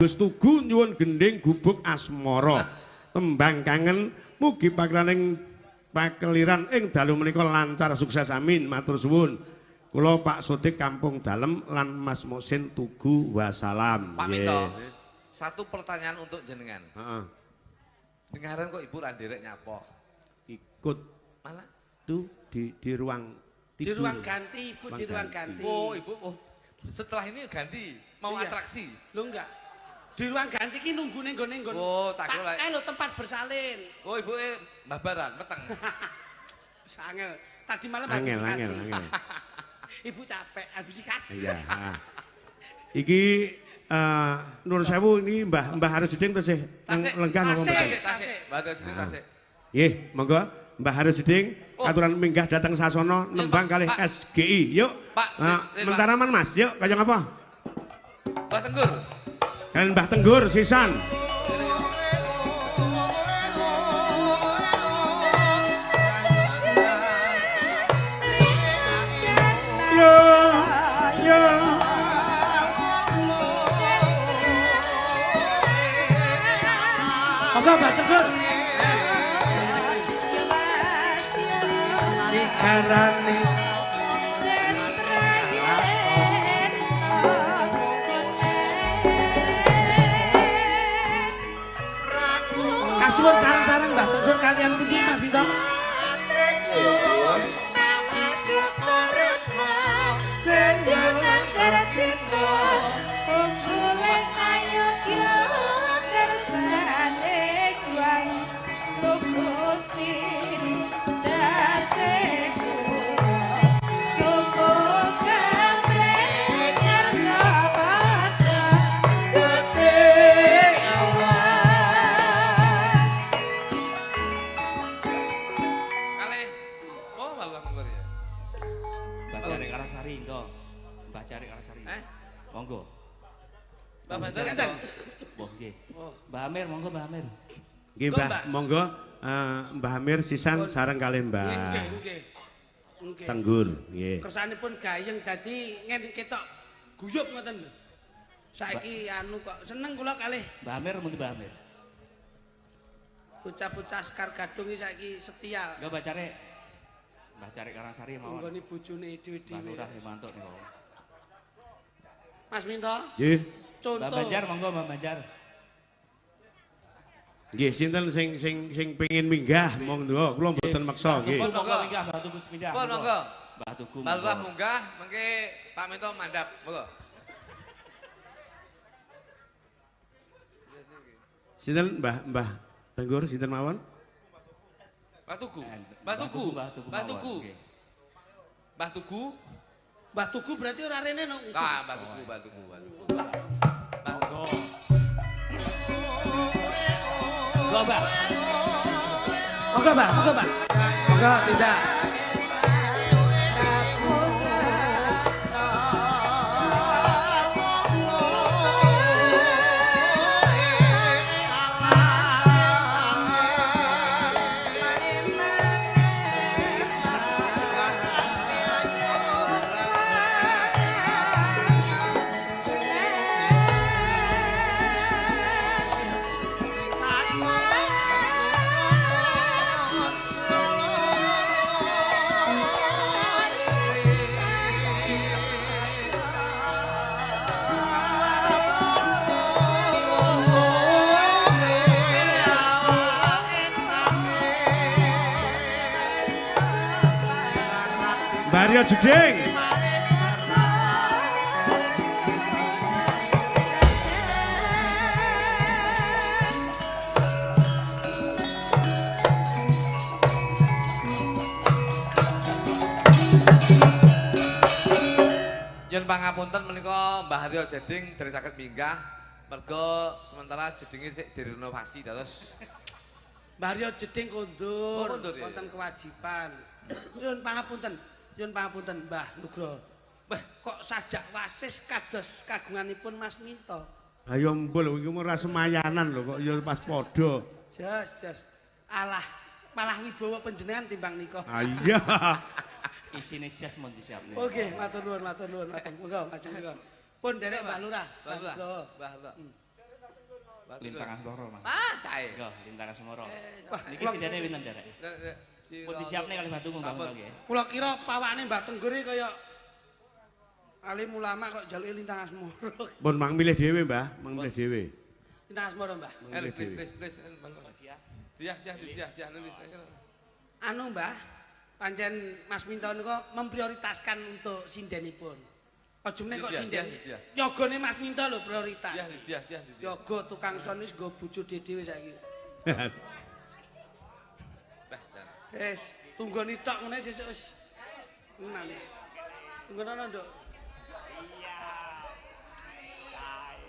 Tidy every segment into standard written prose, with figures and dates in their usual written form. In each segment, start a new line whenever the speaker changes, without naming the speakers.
Gus Tugu nyuwun gending gubuk asmara. Tembang kangen mugi paklaning pakeliran ing dalu menika lancar sukses amin. Matur suwun. Kula Pak Sodik Kampung Dalem lan Mas Musin Tugu wassalam.
Pak Minto, satu pertanyaan untuk jenengan.
Heeh.
Dengaran kok Ibu randerek nyapo.
Ikut
Mana?
tuh di ruang
di ruang ganti, Ibu di ruang ganti.
Oh, Ibu, setelah ini ganti, mau
iya.
atraksi.
Lu enggak. Di ruang ganti ki nunggu ning gone.
Oh, tak kira
kae lho tempat bersalin.
Oh, Ibu Mbah Baran meteng.
Sangel. Tadi malam
angel.
Ibu capek habis dikasih.
Iya. Iki Nur Sewu ini Mbah Harusuding tesih lenggah napa mboten?
Tasik. Mbah Harusuding tasik.
Nggih, monggo Mbah Harusuding aturan minggah datang sasono nembang kalih SGI. Yuk.
Pak,
mentaraman Mas, yuk kaya ngapa?
Mbah Tenggur.
Kalian Mbah Tenggur sisan. Yo.
Monggo Mbah Tenggur.
Sikarane
Kasuwun sarang-sarang Mbah Tenggur kalian pundi Mas Bintang.
Monggo.
Mbah Banjar enten.
Nggih. Mbah Amir monggo Mbah Amir.
Nggih Mbah, monggo Mbah Amir sisan sareng kalih Mbah.
Nggih.
Tenggur, nggih.
Kersanipun gayeng dadi ngene ketok guyub ngoten. Saiki anu kok seneng kula kalih
Mbah Amir mundi Mbah Amir.
bocah-bocah Sekar Gadung iki saiki setia.
Enggak Mbah Cari Karangsari mawon.
Nggone bojone dhewe-dhewe.
Mbah Lurah mantuk niku.
Mas Minto.
Nggih.
Contoh.
Mbah Banjar monggo Mbah Banjar.
Nggih, sinten sing pengin minggah monggo, kula mboten maksa nggih.
Monggo minggah Mbah Tugu minggah.
Monggo.
Mbah Tugu.
Mbah Lurah munggah, mengke Pak Minto mandhap, monggo.
Sinten Mbah Tenggur sinten mawon?
Mbah Tugu. Mbah Tugu. Mbah Tugu. Mbah Tugu.
Mbah Tugu berarti ora rene no.
Ah, Mbah Tugu, Mbah Tugu.
Monggo. Monggo, Mbah.
Monggo, Mbah. Monggo tidak.
Mario Jeding.
Yen pangapunten menika Mbah Haryo Jeding dari saged minggah mergo sementara jedinge sik direnovasi terus
Mbah Haryo Jeding kondur,
kondur ya?
wonten kewajiban. Nyuwun pangapunten Mbah Nugroho. Mbah kok sajak wasis kados kagunganipun Mas Minto.
Ayo mbul iki ora semayanan lho kok ya pas padha.
Jas. Alah, malah wibawa panjenengan timbang nika.
Ah iya.
Isine jas mun disiapne.
Oke, matur nuwun. Monggo, monggo. Pun derek Mbah Lurah.
Mbah Lurah.
Lintang Asmara, Mas.
Ah, sae.
Yo, Lintang Asmara.
Wah,
Niki
kula-
sidane pinten, Derek? Pun disiapne kalih Mbah Tunggu
Sampun.
nggih.
Kula kira pawakane Mbah Tenggur iki kaya alim ulama kok jaluke Lintang Asmara.
Pun mang milih dhewe, Mbah, mang milih dhewe.
Lintang Asmara, Mbah.
Lis. Dia nulis.
Anu, Mbah, pancen Mas Minto niku memprioritaskan untuk sindenipun. Aja meneh kok
Iya,
sinden.
iya.
Yogane Mas Minto lho prioritas.
Dia.
Yoga tukang son wis nggo bojo dhewe saiki.
Bah, jan.
Wis, tunggoni tok ngene sesuk wis enak wis. Tunggono, Nduk.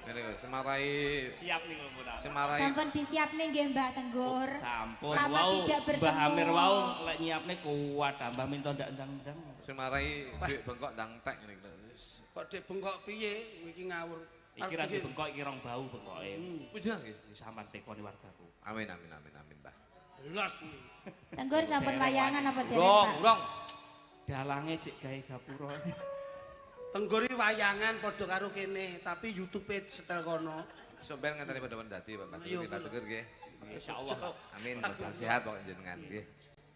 Ngene kok semarai
Siap niku pun.
semarai
Sampun disiapne nggih Mbak Tenggur.
Sampun
Lama
wau
tidak
Mbah
bertemu.
Amir wau lek nyiapne kuat, Mbah minta ndak ndang-ndang.
semarai duit bengkok ndang tek ngene iki.
Kok dek bengkok piye iki ngawur.
Iki ra bengkok iki rong bau bengkoke.
Pujian nggih.
Disampan tekoni wargaku.
Amin, Mbah.
Los iki.
Tenggur sampun wayangan apa derek
Urung,
Pak?
urung.
Dalange cek gawe gapura.
Tenggori wayangan padha karo kene, tapi YouTube-e setel kono.
Sampeyan ngenteni pada dadi Pak
Iya,
Tugu, Pak Tugu nggih.
Insyaallah.
Amin, mudah sehat pokoknya jenengan nggih.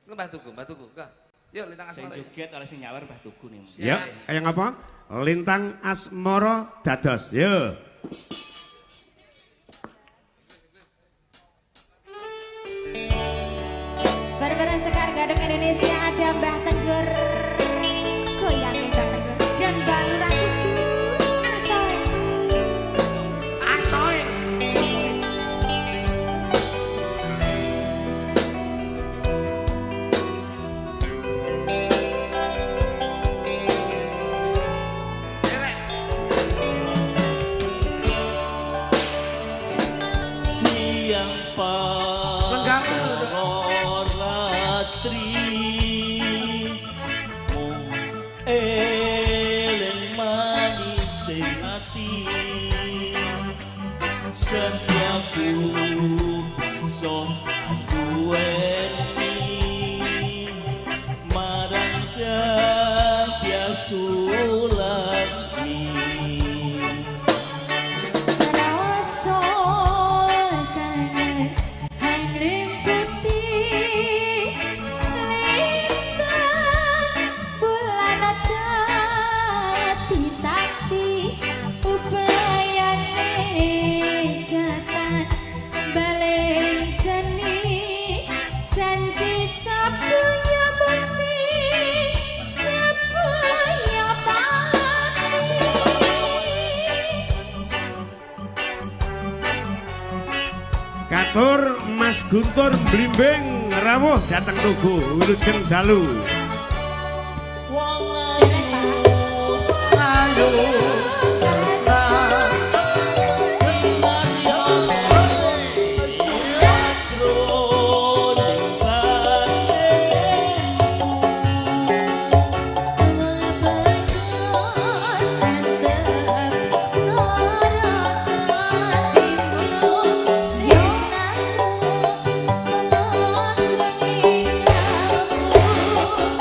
Mbah Tugu. Kah. Yuk lintang
Sing
asmara.
joget oleh sing nyawer Mbah Tugu nih.
Ya, kayak ngapa? Lintang Asmara dados. Yo.
Bareng-bareng Sekar Gading Indonesia ada Mbah Tenggur. Goyangin Mbah Tenggur. Jan Balura Kudu. Asoy.
Asoe.
Siang
Lenggang.
ratri mung eling manis hati setiap bisa duweni marang Satya Sulajmi.
Rasa kangen hang limputi lintang bulan dadi saksi upayane datang balik jeni janji sapunya bukti sapunya pasti.
Katur Mas Guntur Blimbing rawuh dateng Tugu wilujeng dalu.
Wong ayu tresna Maria Sutro ning
Thank you.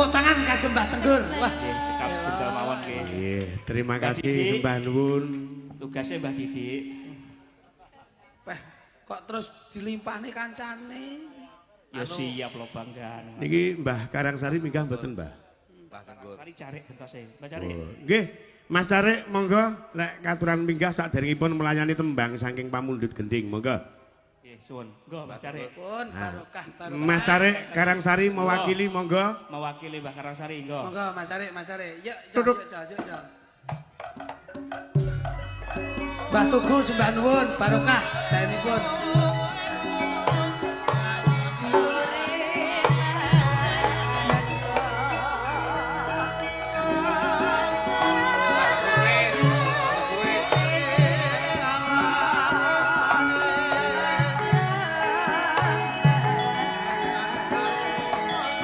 Tepuk tangan kagem Mbah Tenggur. Wah,
Nggih, cekap setunggal mawon nggih.
Nggih, terima
Mbak
kasih
Didik.
sembah nuwun.
Tugasnya Mbah Didik.
weh kok terus dilimpahne kancane.
Ya siap lho bangga.
Niki Mbah Karangsari minggah mboten, Mbah?
Mbah Tenggur.
Mari cari bentose. Mbah cari.
Oh, nggih. Mas Carik monggo lek katuran minggah saderengipun melayani tembang saking pamundhut gending, monggo.
Nggih, suwun. Nggo Mbah cari.
Pun barokah barokah.
Mas Carik Karangsari mewakili monggo.
Mewakili Mbah Karangsari, nggo.
Monggo Mas Arek, Mas Arek. Yuk,
Duduk.
yuk. Mbah Tugu sembah nuwun barokah saenipun.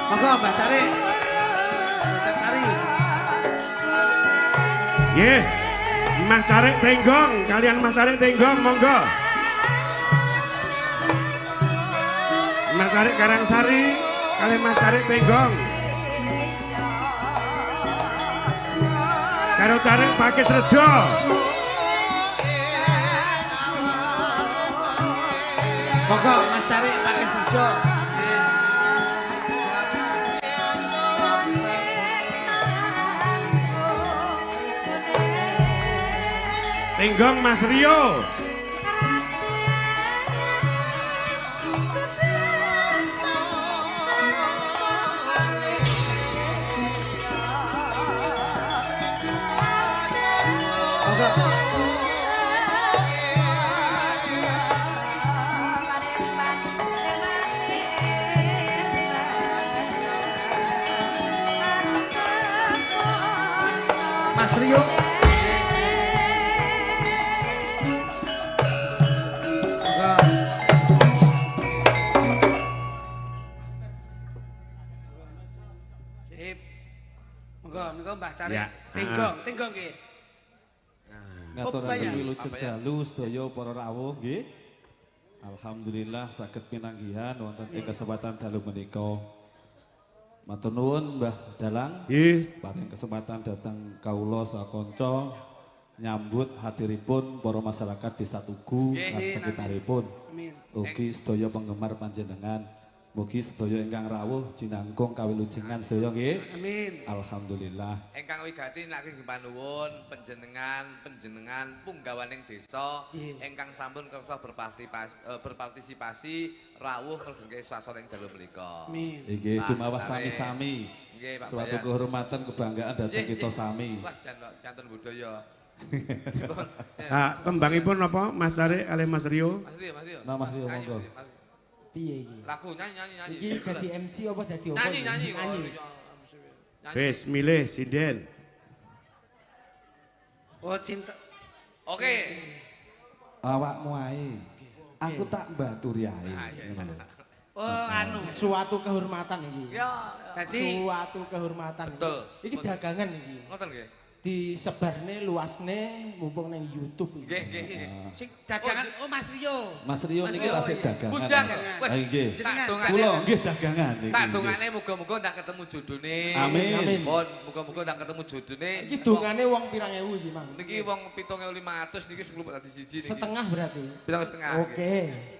Monggo Mbah Carik. Mbah Sari.
Nggih. Mas Carik Tenggong, kalian Mas Carik Tenggong monggo. Mas Carik Karangsari, kalian Mas Carik Tenggong. Karo Carik Pakis Rejo.
Monggo Mas Carik pakai sejo.
Tenggong Mas Rio.
Monggo. Mas Rio. Monggo. Sip. Monggo Mbah Carik.
Ya.
Tenggong nggih.
Ngaturaken
Apa ya?
wilujeng dalu sedaya para rawuh nggih. Alhamdulillah saged pinanggihan wonten ing kesempatan dalu menika. Matur nuwun Mbah Dalang
Nggih.
paring kesempatan datang kawula sakonco nyambut hadiripun para masyarakat Desa Tugu lan
Nggih,
sekitaripun.
Amin.
Ugi sedaya penggemar panjenengan. Mugi sedaya ingkang rawuh jinangkung kawilujengan sedaya nggih.
Amin.
Alhamdulillah.
Engkang wigati lagi panuwun panjenengan punggawaning desa
Nggih.
engkang sampun kersa berpartisipasi rawuh mergengke swasana ing dalu menika.
Amin.
Inggih
Pak
dumawas
Tarik.
sami-sami.
Nggih, Pak
Suatu
Bayan.
kehormatan kebanggaan datang
Nggih,
kita
nggih.
sami.
Wah, janten budaya.
Ah, tembangipun apa Mas Carik kalian Mas Rio?
Mas Rio, Mas Rio.
Nah, Mas Rio,
Nyanyi,
monggo.
Mas.
Piye iki?
Lagu nyanyi.
Iki dadi MC apa dadi apa?
Nyanyi.
Nyanyi.
Nyanyi.
Wis milih sinden.
Oh cinta.
Oke.
Awakmu ae. Aku tak mbaturi ae.
Ah, iya.
Ngono lho.
Oh anu.
Suatu kehormatan iki.
Ya,
Dadi
Suatu kehormatan. iki.
Betul.
Iki dagangan iki.
ngoten nggih.
Disebarne luasne mumpung nang YouTube iki.
Nggih.
sing dagangan oh Mas Rio.
Mas Rio niki
Rio,
tasih
iya.
dagangan.
Bujang.
Ah, nggih.
Tak
Kula
dongane.
nggih dagangan niki.
Tak dongane muga-muga tak ketemu jodone.
Amin.
Amin.
Pun muga-muga tak ketemu jodone.
Iki dongane wong pirang ewu iki, Mang?
Niki wong 7.500 niki 10 dadi siji niki.
Setengah berarti.
7,5.
Oke.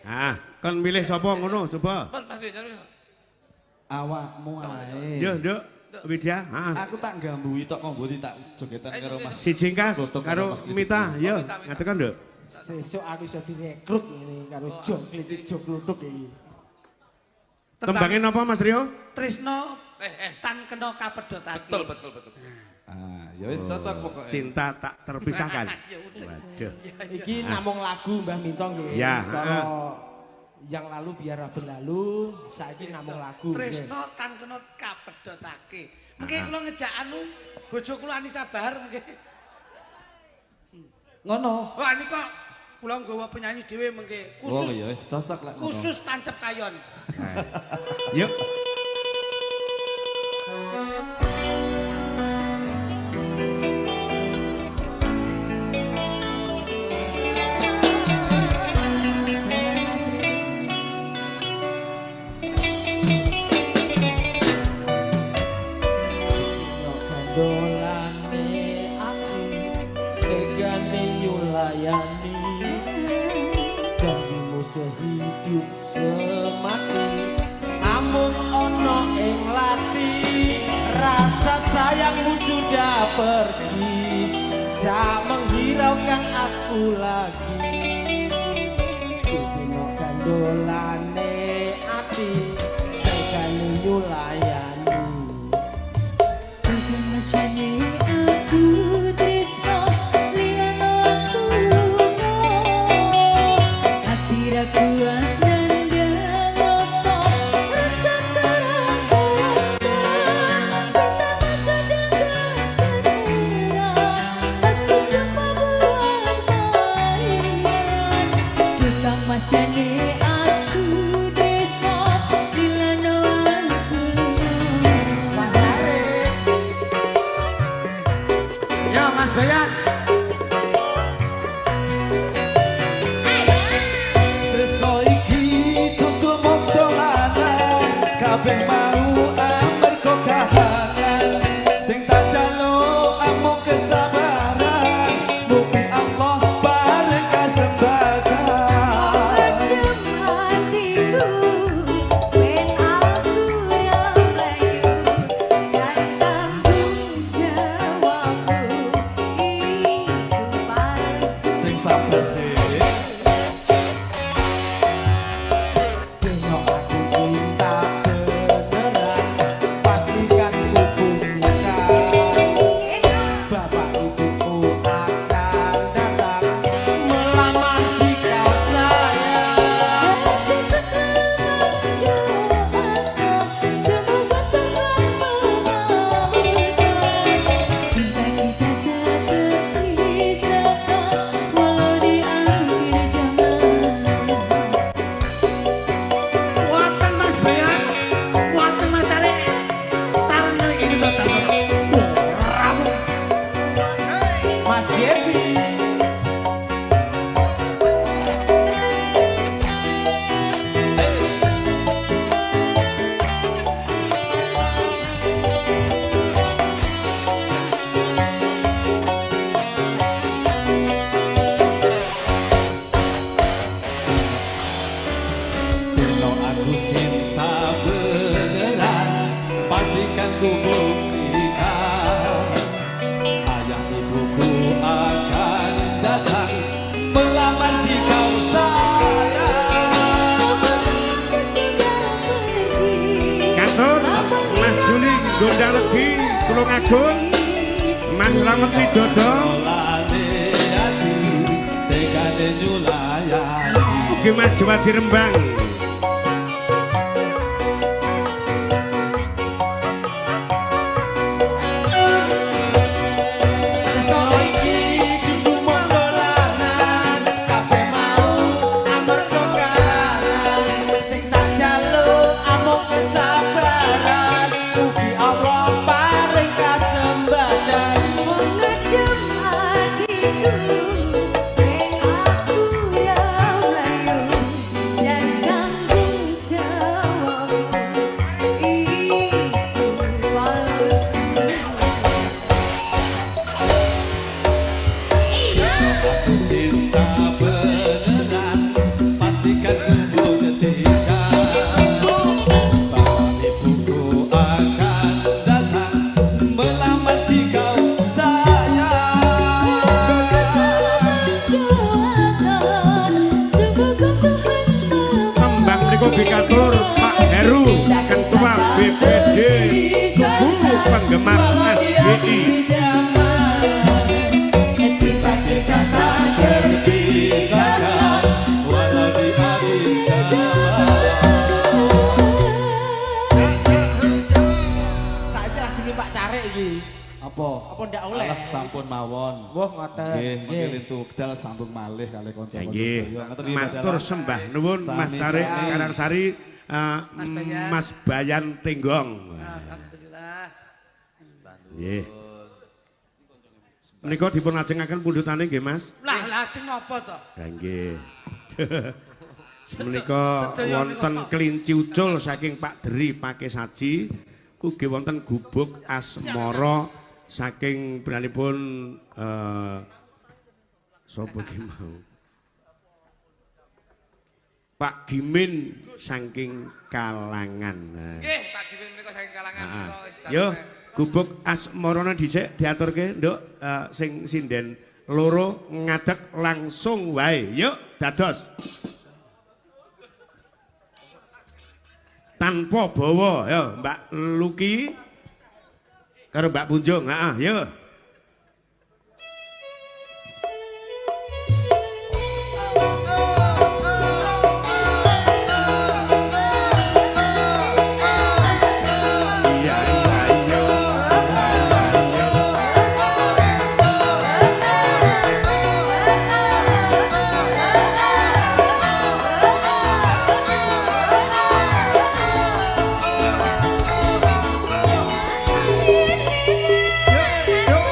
Ah, kon milih sapa ngono coba.
Pun Mas Rio nyanyi.
Awakmu ae.
Yo, Nduk. Widya, heeh.
Aku tak gambui tok monggo tak jogetan karo Mas.
Si Jingkas
Tutuk
karo
Mas Didik.
Mita, yo,
Mita.
ngatekan Nduk.
Sesuk aku iso direkrut ngene karo Jog Klitik Jog Kluthuk iki.
Tembangin apa Mas Rio?
Tresno
Eh.
tan kena kapedhotake.
Betul.
Ah, ya wis cocok pokoknya.
Cinta tak terpisahkan.
Ya udah.
Waduh.
Iki namung lagu Mbah Minto nggih.
Ya,
Cara yang lalu biar berlalu, saiki namung lagu. nggih.
Tresno tan kena kapedhotake. Mengke kula ngejak anu bojo kula Anissa Bahar mengke.
Ngono.
Wah ini kok kula nggawa penyanyi dhewe mengke
Oh
khusus
ya wis cocok lek ngono.
khusus tancep kayon.
Yuk.
pergi, tak menghiraukan aku lagi. Kudino kandolane ati, tegane nyulayani.
Secane aku tresno liano aku lunga. Ati ra kuat nandang rasa rasa terang. Cinta masa dengan kera, aku coba buat main. Tukang masane aku tresno liano aku lunga.
Yo Mas Bayan.
Tresno iki kudu montolanan kabeh mau amarga kahanan sing tak jaluk amung kesabaran mugi Allah paring kasempatan
Adem hatiku, when aku yang layu dan tanggung jawabku itu palsu.
sing sabar
Tengok aku cinta beneran, pastikan ku buktikan. Bapak ibuku akan datang melamar di kau sayang.
Hatiku selalu mendoakan semoga Tuhan mengabulkan. Cinta kita tak terpisahkan walau di akhir zaman.
Wonten Mas Bayan. Wonten Mas Ale. Saran kali iki datang.
Mas Devi.
Kalau aku cinta beneran, pastikan ku buktikan. Ayah ibuku akan datang melamar di kau sayang.
Kantor Mas Juli Gondang Legi Tulung Agung Mas Slamet Widodo
Olane ati, tegane nyulayani.
Ugi Mas Jawadi Rembang
Tresno iki kudu mondolanan, kabeh mau amarga kahanan sing tak jaluk amung kesabaran, mugi Allah paring kasembatan.
Mengadem hatiku, when aku yang layu dan tanggung jawabku itu palsu.
Cinta beneran, pastikan ku buktikan. Bapak ibuku akan datang melamar di kau sayang.
Semoga Tuhan
Tembang Riko Bikatur Pak Heru Ketua BPD Kubu Penggemar SBI
Cinta kita tak
Terpisahkan walau di akhir zaman.
Saiki lagi nih Pak Carek iki.
Apa?
Apa ndak oleh?
Alah, sampun mawon.
Wah, ngoten.
Nggih,
Nggih.
mengki lintu bedal sambung malih kalih kanca-kanca
Nggih
sedaya. Ngoten nggih,
matur
Mbak Dala.
sembah nuwun Mas
Sami
Tarik
sami.
Karangsari
Bayan.
Mas Bayan Tenggong
Alhamdulillah.
nggih menika dipun lajengaken pundhutane nggih Mas
Lah lajeng napa to?
Ha nggih menika
sedaya
wonten
menika.
kelinci ucul saking Pak Deri Pake Saji ugi wonten gubuk asmara saking beranipun sapa ki mau Pak Gimin saking Kalangan. Nah.
Nggih, Pak Gimin menika saking Kalangan
Ah,
menika wis
yo.
sampe
Gubuk asmarana dhisik diaturke, Nduk, sing sinden loro ngadeg langsung wae. Yuk, dados. Tanpa bawa, ya Mbak Luki karo Mbak Punjung, heeh, yuk.
Lili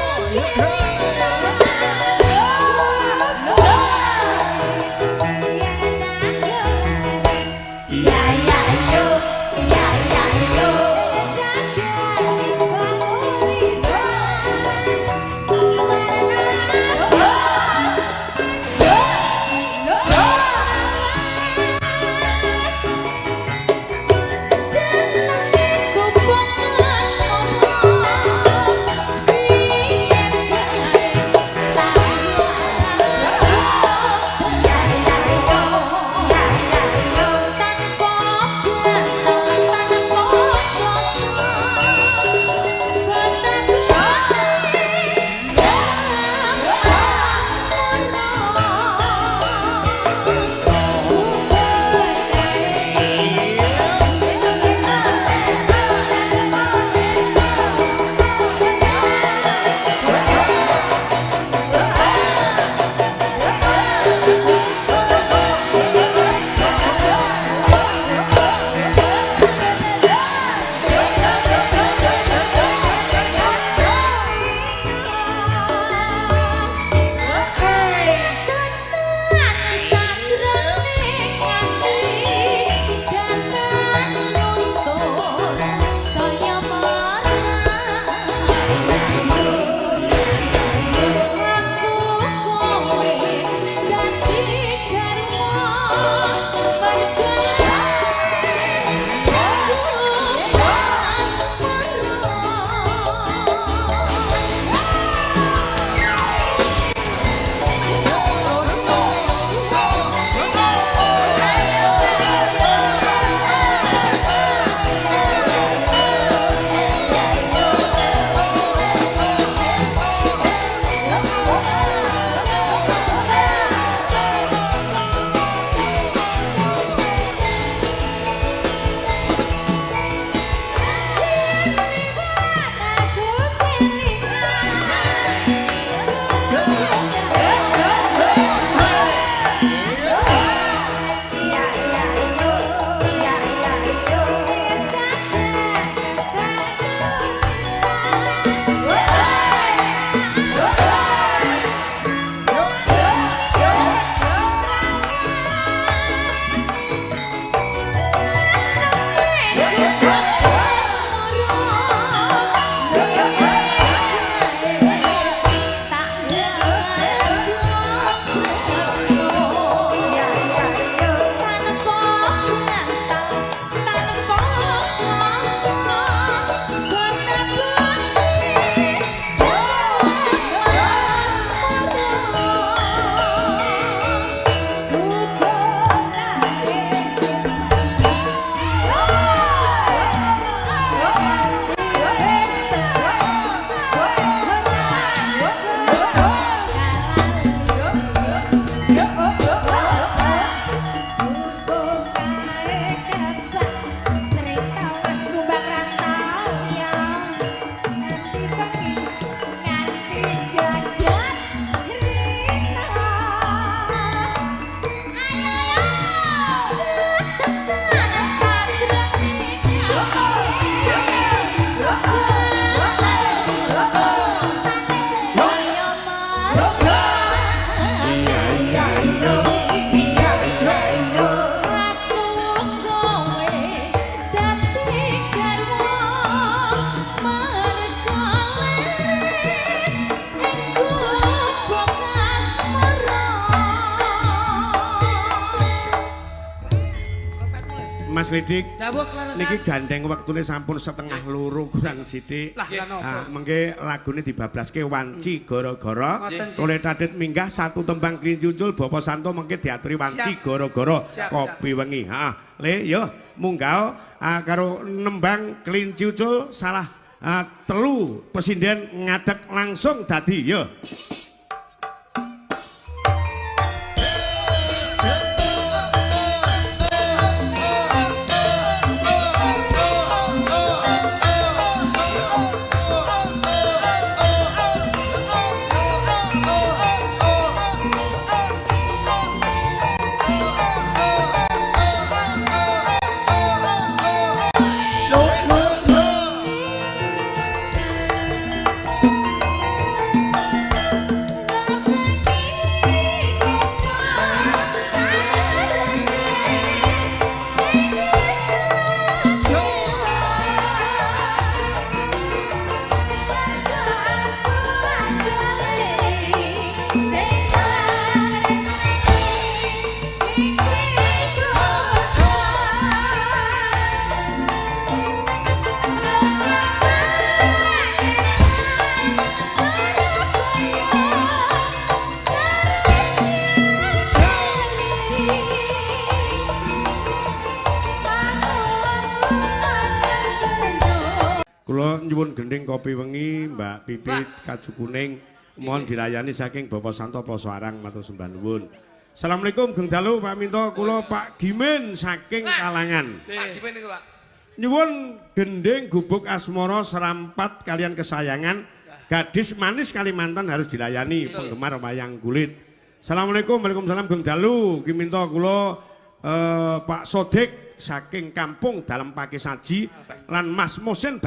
Slidik.
Dawuh kleresan.
Niki gandeng wektune sampun setengah loro kurang sithik.
Lah lan apa?
Mengke lagune dibablaske wanci gara-gara
Ngoten, Cik.
oleh Tadit minggah satu tembang Klincicul Bapak Santo mengke diaturi wanci
Siap.
gara-gara
Siap,
kopi wengi. Le yo munggah karo nembang Klincicul salah telu presiden ngadeg langsung dadi yo. Kula nyuwun gending kopi wengi Mbak Pipit kaju kuning mohon dilayani saking Bapak Santo Ploso Arang matur sembah nuwun. Assalamualaikum Geng Dalu Pak Minto kula Pak Gimin saking Kalangan.
Pak gimana niku, Pak?
Nyuwun gending gubuk asmara serampat kalian kesayangan gadis manis Kalimantan harus dilayani penggemar wayang kulit. Assalamualaikum Waalaikumsalam Geng Dalu Giminto kula Pak Sodik saking kampung dalam Pakai Saji lan Mas Mosen